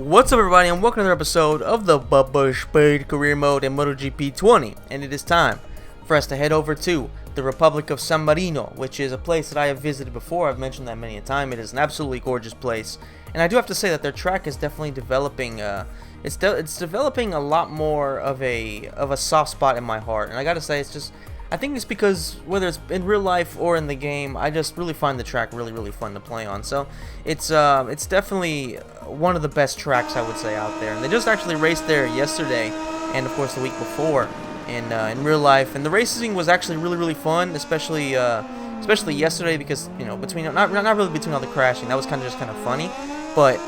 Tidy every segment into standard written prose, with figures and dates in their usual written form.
What's up, everybody, and welcome to another episode of the Bubba Speed Career Mode in MotoGP 20. And it is time for us to head over to the Republic of San Marino, which is a place that I have visited before. I've mentioned that many a time. It is an absolutely gorgeous place, and I do have to say that their track is definitely developing. It's developing a lot more of a soft spot in my heart, and I gotta say, I think it's because whether it's in real life or in the game, I just really find the track really fun to play on. So it's definitely one of the best tracks, I would say, out there. And they just actually raced there yesterday, and of course the week before in real life. And the racing was actually really fun, especially yesterday, because between not really between all the crashing, that was kind of funny, but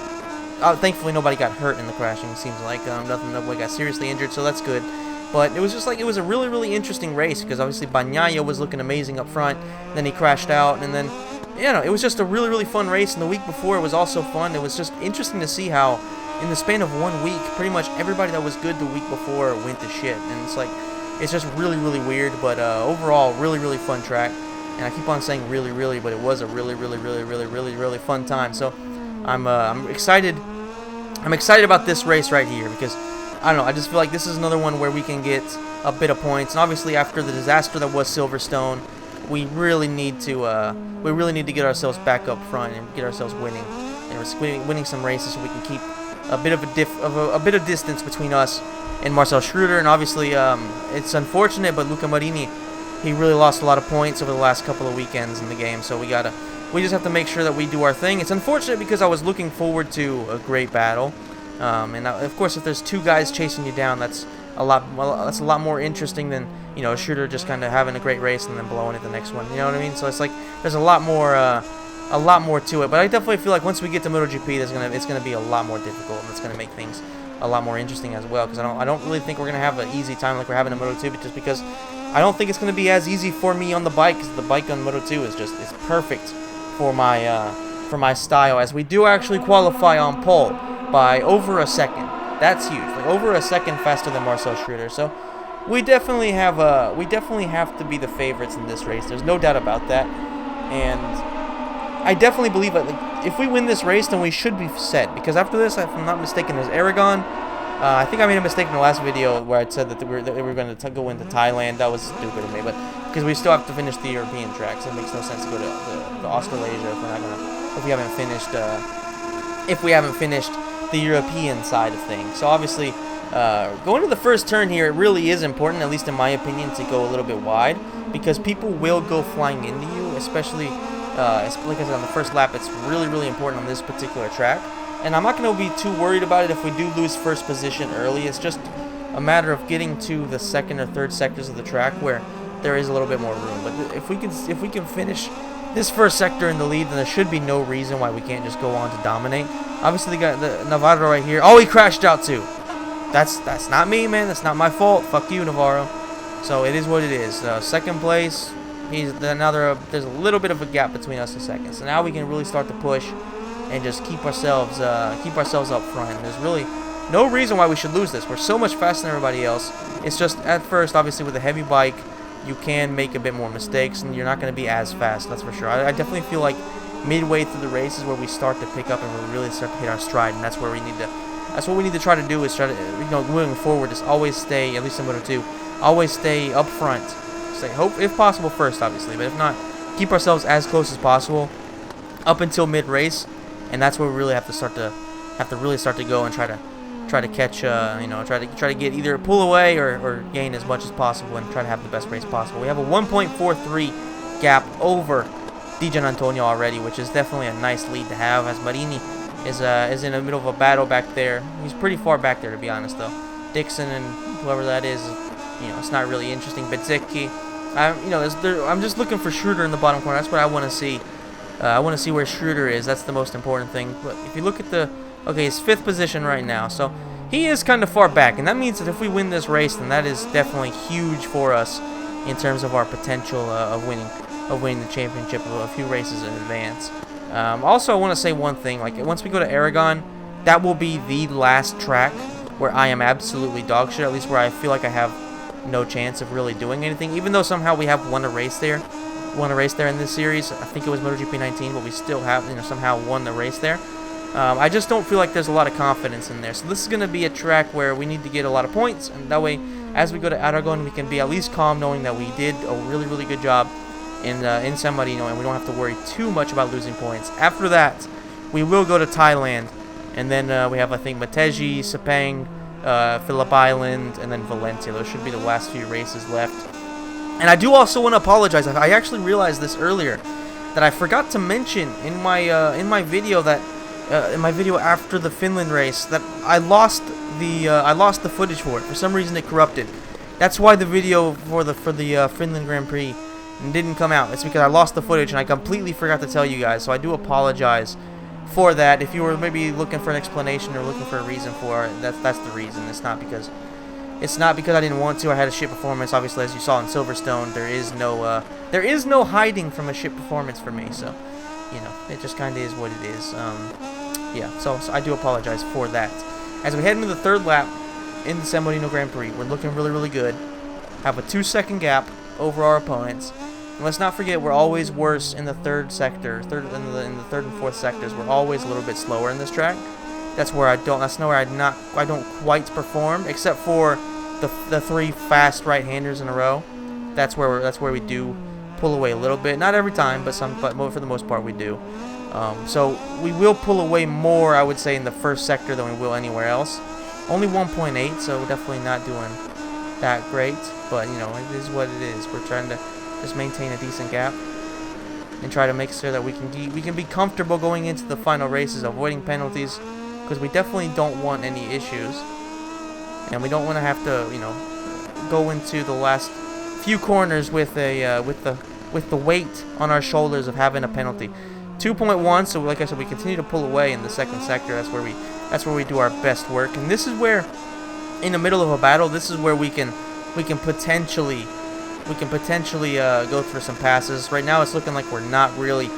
thankfully nobody got hurt in the crashing. It seems like nobody got seriously injured, so that's good. But it was just like, it was a really interesting race, because obviously Bagnaia was looking amazing up front, then he crashed out, and then, it was just a really fun race. And the week before, it was also fun. It was just interesting to see how, in the span of 1 week, pretty much everybody that was good the week before went to shit. And it's like, it's just really weird, but overall, really fun track. And I keep on saying really, but it was a really fun time. So I'm excited. I'm excited about this race right here, because I don't know, I just feel like this is another one where we can get a bit of points. And obviously, after the disaster that was Silverstone, we really need to get ourselves back up front and get ourselves winning some races, so we can keep a bit of distance between us and Marcel Schröder. And obviously, it's unfortunate, but Luca Marini, he really lost a lot of points over the last couple of weekends in the game. So we just have to make sure that we do our thing. It's unfortunate because I was looking forward to a great battle. And of course, if there's two guys chasing you down, that's a lot more interesting than a shooter just kind of having a great race and then blowing it the next one. You know what I mean? So it's like there's a lot more to it. But I definitely feel like once we get to MotoGP, it's gonna be a lot more difficult, and it's gonna make things a lot more interesting as well. Because I don't really think we're gonna have an easy time like we're having in Moto2, just because I don't think it's gonna be as easy for me on the bike. Because the bike on Moto2 is perfect for my style, as we do actually qualify on pole by over a second. That's huge, like over a second faster than Marcel Schröder. So we definitely have to be the favorites in this race. There's no doubt about that. And I definitely believe that, like, if we win this race, then we should be set. Because after this, if I'm not mistaken, there's Aragon. I think I made a mistake in the last video where I said that we were going to go into Thailand. That was stupid of me, but because we still have to finish the European tracks, it makes no sense to go to Australasia if we haven't finished the European side of things. So obviously, going to the first turn here, it really is important, at least in my opinion, to go a little bit wide, because people will go flying into you, especially like I said, on the first lap. It's really important on this particular track, and I'm not going to be too worried about it if we do lose first position early. It's just a matter of getting to the second or third sectors of the track where there is a little bit more room. But if we can finish this first sector in the lead, then there should be no reason why we can't just go on to dominate. Obviously, they got the Navarro right here. Oh, he crashed out too. That's not me, man. That's not my fault. Fuck you, Navarro. So it is what it is. Second place. There's a little bit of a gap between us and second. So now we can really start to push and just keep ourselves up front. And there's really no reason why we should lose this. We're so much faster than everybody else. It's just at first, obviously, with a heavy bike, you can make a bit more mistakes, and you're not going to be as fast. That's for sure. I definitely feel like midway through the race is where we start to pick up and we really start to hit our stride, and that's what we need to try to do, is try to, moving forward, is always stay, at least in Moto2, always stay up front. Hope if possible first, obviously, but if not, keep ourselves as close as possible up until mid-race, and that's where we really have to really start to go and try to catch, try to get either pull away or gain as much as possible and try to have the best race possible. We have a 1.43 gap over Di Gianantonio already, which is definitely a nice lead to have, as Marini is in the middle of a battle back there. He's pretty far back there, to be honest, though. Dixon and whoever that is, it's not really interesting. Bezzecchi, I'm just looking for Schröder in the bottom corner. That's what I want to see. I want to see where Schröder is. That's the most important thing. But if you look at he's 5th position right now, so he is kind of far back, and that means that if we win this race, then that is definitely huge for us in terms of our potential of winning the championship a few races in advance. Also, I want to say one thing. Like, once we go to Aragon, that will be the last track where I am absolutely dog shit, at least where I feel like I have no chance of really doing anything, even though somehow we have won a race there in this series. I think it was MotoGP 19, but we still have somehow won the race there. I just don't feel like there's a lot of confidence in there. So this is going to be a track where we need to get a lot of points, and that way, as we go to Aragon, we can be at least calm knowing that we did a really, really good job in San Marino, and we don't have to worry too much about losing points. After that, we will go to Thailand, and then we have, I think, Motegi, Sepang, Phillip Island, and then Valencia. Those should be the last few races left. And I do also want to apologize. I actually realized this earlier, that I forgot to mention in my video that in my video after the Finland race that I lost the footage for it. For some reason, it corrupted. That's why the video for the Finland Grand Prix didn't come out. It's because I lost the footage and I completely forgot to tell you guys. So I do apologize for that. If you were maybe looking for an explanation or looking for a reason for it, that's the reason. It's not because I didn't want to. I had a shit performance. Obviously, as you saw in Silverstone, there is no hiding from a shit performance for me. So, you know, it just kind of is what it is. Yeah. So I do apologize for that. As we head into the third lap in the San Marino Grand Prix, we're looking really, really good. Have a 2-second gap over our opponents. And let's not forget, we're always worse in the third sector, in the third and fourth sectors. We're always a little bit slower in this track. That's where I don't quite perform, except for the 3 fast right-handers in a row. That's where we do pull away a little bit. Not every time, but for the most part we do. So we will pull away more, I would say, in the first sector than we will anywhere else. Only 1.8, so we're definitely not doing that great. But you know, it is what it is. We're trying to just maintain a decent gap and try to make sure that we can be comfortable going into the final races, avoiding penalties, because we definitely don't want any issues, and we don't want to have to, you know, go into the last few corners with the weight on our shoulders of having a penalty. 2.1. So like I said, we continue to pull away in the second sector. That's where we do our best work, and this is where, in the middle of a battle, this is where we can potentially go through some passes. Right now, it's looking like we're not really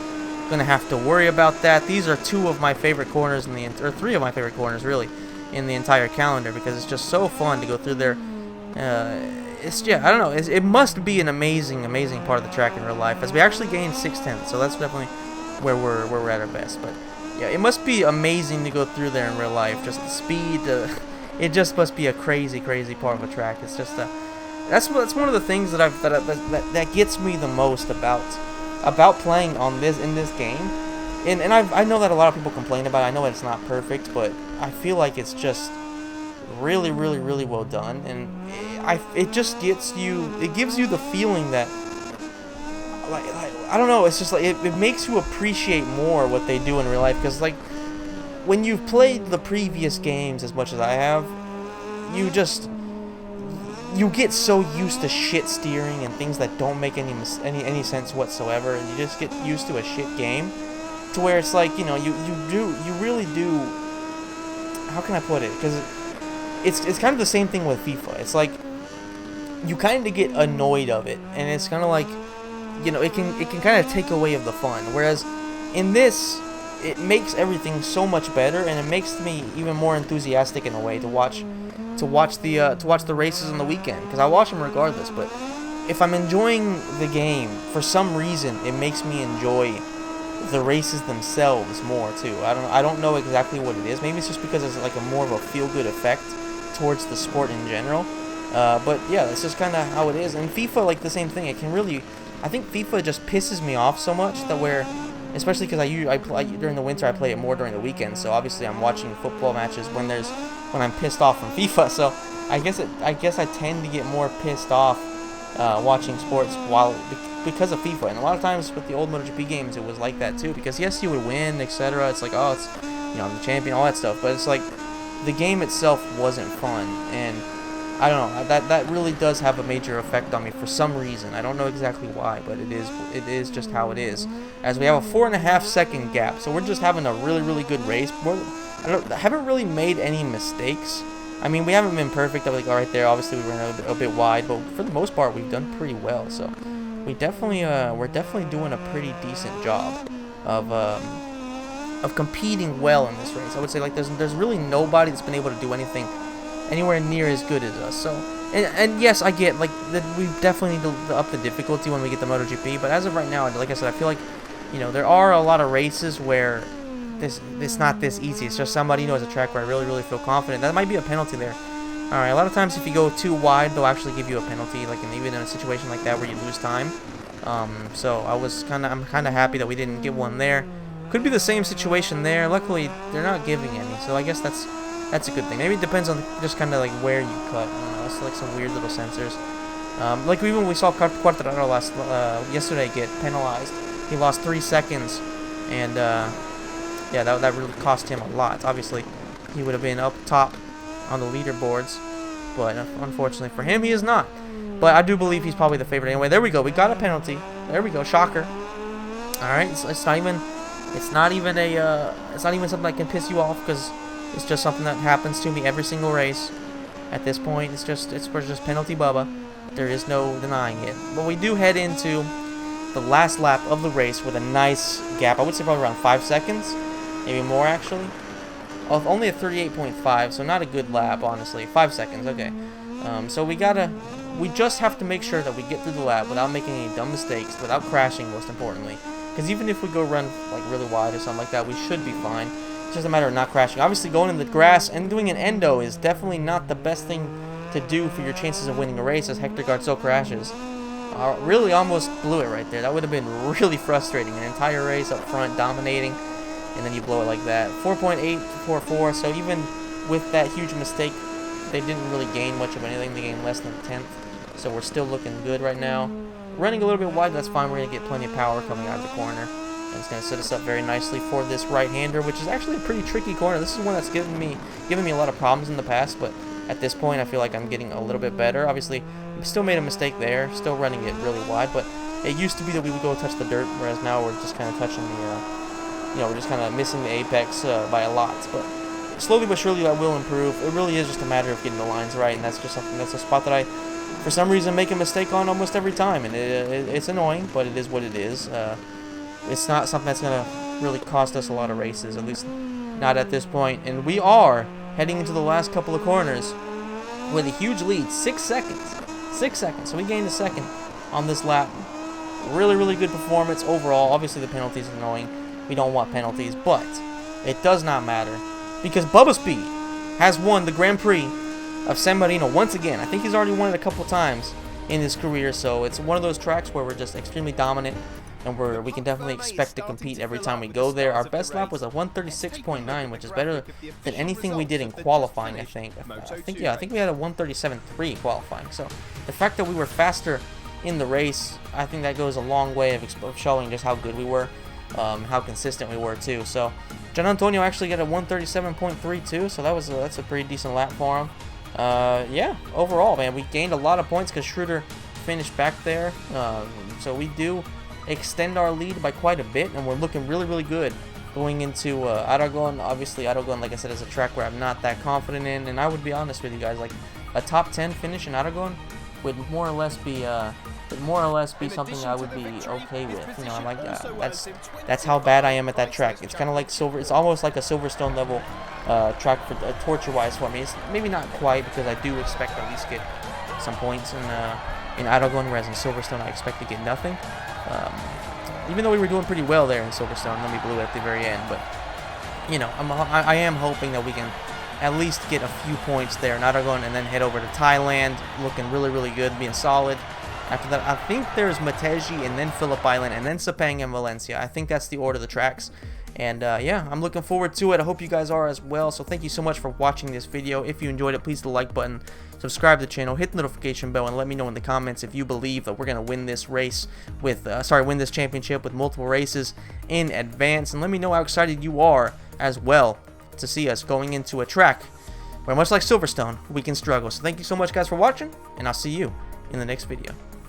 going to have to worry about that. These are 2 of my favorite corners or 3 of my favorite corners, really, in the entire calendar, because it's just so fun to go through there. I don't know. It must be an amazing part of the track in real life, as we actually gained 6/10. So that's definitely where we're at our best. But yeah, it must be amazing to go through there in real life. Just the speed. It just must be a crazy part of a track. It's just that's one of the things that gets me the most about playing in this game. And I know that a lot of people complain about it. I know it's not perfect, but I feel like it's just really well done, and it just gives you the feeling that, like I don't know, it's just like it makes you appreciate more what they do in real life, because like when you've played the previous games as much as I have, you get so used to shit steering and things that don't make any sense whatsoever, and you just get used to a shit game, to where it's like, you know, you really do. How can I put it? Because it's kind of the same thing with FIFA. It's like you kind of get annoyed of it, and it's kind of like, you know, it can kind of take away of the fun. Whereas in this, it makes everything so much better, and it makes me even more enthusiastic in a way to watch the races on the weekend, because I watch them regardless. But if I'm enjoying the game, for some reason, it makes me enjoy the races themselves more too. I don't know exactly what it is. Maybe it's just because it's like a more of a feel-good effect towards the sport in general. But yeah, that's just kind of how it is. And FIFA, like the same thing. I think FIFA just pisses me off so much that especially because I play during the winter, I play it more during the weekend. So obviously I'm watching football matches when I'm pissed off from FIFA. So I guess I tend to get more pissed off watching sports because of FIFA. And a lot of times with the old MotoGP games, it was like that too. Because yes, you would win, etc. It's like, oh, it's, you know, I'm the champion, all that stuff. But it's like the game itself wasn't fun, and I don't know, that really does have a major effect on me for some reason. I don't know exactly why, but it is just how it is. As we have a 4.5 second gap, so we're just having a really good race. I haven't really made any mistakes. I mean, we haven't been perfect. Like right there, obviously we ran a bit wide, but for the most part, we've done pretty well. So we're definitely doing a pretty decent job of competing well in this race. I would say, like, there's really nobody that's been able to do anything anywhere near as good as us. So, and yes, I get, like, that we definitely need to up the difficulty when we get the MotoGP, but as of right now, like I said, I feel like, you know, there are a lot of races where it's not this easy. It's just San Marino is a track where I really feel confident. That might be a penalty there. All right, a lot of times if you go too wide, they'll actually give you a penalty, like even in a situation like that where you lose time. So I'm kind of happy that we didn't get one there. Could be the same situation there. Luckily, they're not giving any, so I guess that's a good thing. Maybe it depends on just kind of like where you cut. I don't know, it's like some weird little sensors. Like even when we saw Quartararo yesterday get penalized, he lost 3 seconds, and yeah, that really cost him a lot. Obviously, he would have been up top on the leaderboards, but unfortunately for him, he is not. But I do believe he's probably the favorite anyway. There we go. We got a penalty. There we go. Shocker. All right, it's not even something that can piss you off, because it's just something that happens to me every single race. At this point, it's just penalty Bubba. There is no denying it. But we do head into the last lap of the race with a nice gap. I would say probably around 5 seconds, maybe more actually. Only a 38.5, so not a good lap, honestly. 5 seconds, okay. So we just have to make sure that we get through the lap without making any dumb mistakes, without crashing, most importantly. Because even if we go run like really wide or something like that, we should be fine. It's just a matter of not crashing. Obviously, going in the grass and doing an endo is definitely not the best thing to do for your chances of winning a race, as Hector Garzo crashes. Really almost blew it right there. That would have been really frustrating. An entire race up front, dominating, and then you blow it like that. 4.844, so even with that huge mistake, they didn't really gain much of anything. They gained less than a tenth, so we're still looking good right now. Running a little bit wide, that's fine. We're going to get plenty of power coming out of the corner, and it's going to set us up very nicely for this right-hander, which is actually a pretty tricky corner. This is one that's given me a lot of problems in the past, but at this point, I feel like I'm getting a little bit better. Obviously, we still made a mistake there, still running it really wide, but it used to be that we would go touch the dirt, whereas now we're just kind of touching the, we're just kind of missing the apex by a lot. But slowly but surely, that will improve. It really is just a matter of getting the lines right, and that's just something, that's a spot that I, for some reason, make a mistake on almost every time, and it's annoying, but it is what it is. It's not something that's going to really cost us a lot of races, at least not at this point, and we are heading into the last couple of corners with a huge lead, 6 seconds. 6 seconds, so we gained a second on this lap. Really good performance overall. Obviously, the penalties are annoying. We don't want penalties, but it does not matter, because Bubba Speed has won the Grand Prix of San Marino once again. I think he's already won it a couple times in his career, so it's one of those tracks where we're just extremely dominant, and we can definitely expect to compete every time we go there. Our best lap was a 136.9, which is better than anything we did in qualifying, I think. I think we had a 137.3 qualifying. So the fact that we were faster in the race, I think that goes a long way of showing just how good we were, how consistent we were too. So Gian Antonio actually got a 137.32, so that's a pretty decent lap for him. Yeah, overall, man, we gained a lot of points because Schroeder finished back there. So we do extend our lead by quite a bit, and we're looking really good going into Aragon. Obviously, Aragon, like I said, is a track where I'm not that confident in, and I would be honest with you guys, like a top 10 finish in Aragon would more or less be something I would be okay with. I'm like, that's how bad I am at that track. It's kind of like it's almost like a Silverstone level track for torture-wise for me. It's maybe not quite, because I do expect to at least get some points in Aragon, whereas in Silverstone I expect to get nothing. Even though we were doing pretty well there in Silverstone, then we blew it at the very end. But I am hoping that we can at least get a few points there in Aragon, and then head over to Thailand, looking really good, being solid. After that, I think there's Mateji, and then Phillip Island, and then Sepang and Valencia. I think that's the order of the tracks. And yeah, I'm looking forward to it. I hope you guys are as well. So thank you so much for watching this video. If you enjoyed it, please hit the like button, subscribe to the channel, hit the notification bell, and let me know in the comments if you believe that we're gonna win this race with, win this championship with multiple races in advance. And let me know how excited you are as well to see us going into a track where, much like Silverstone, we can struggle. So thank you so much, guys, for watching, and I'll see you in the next video.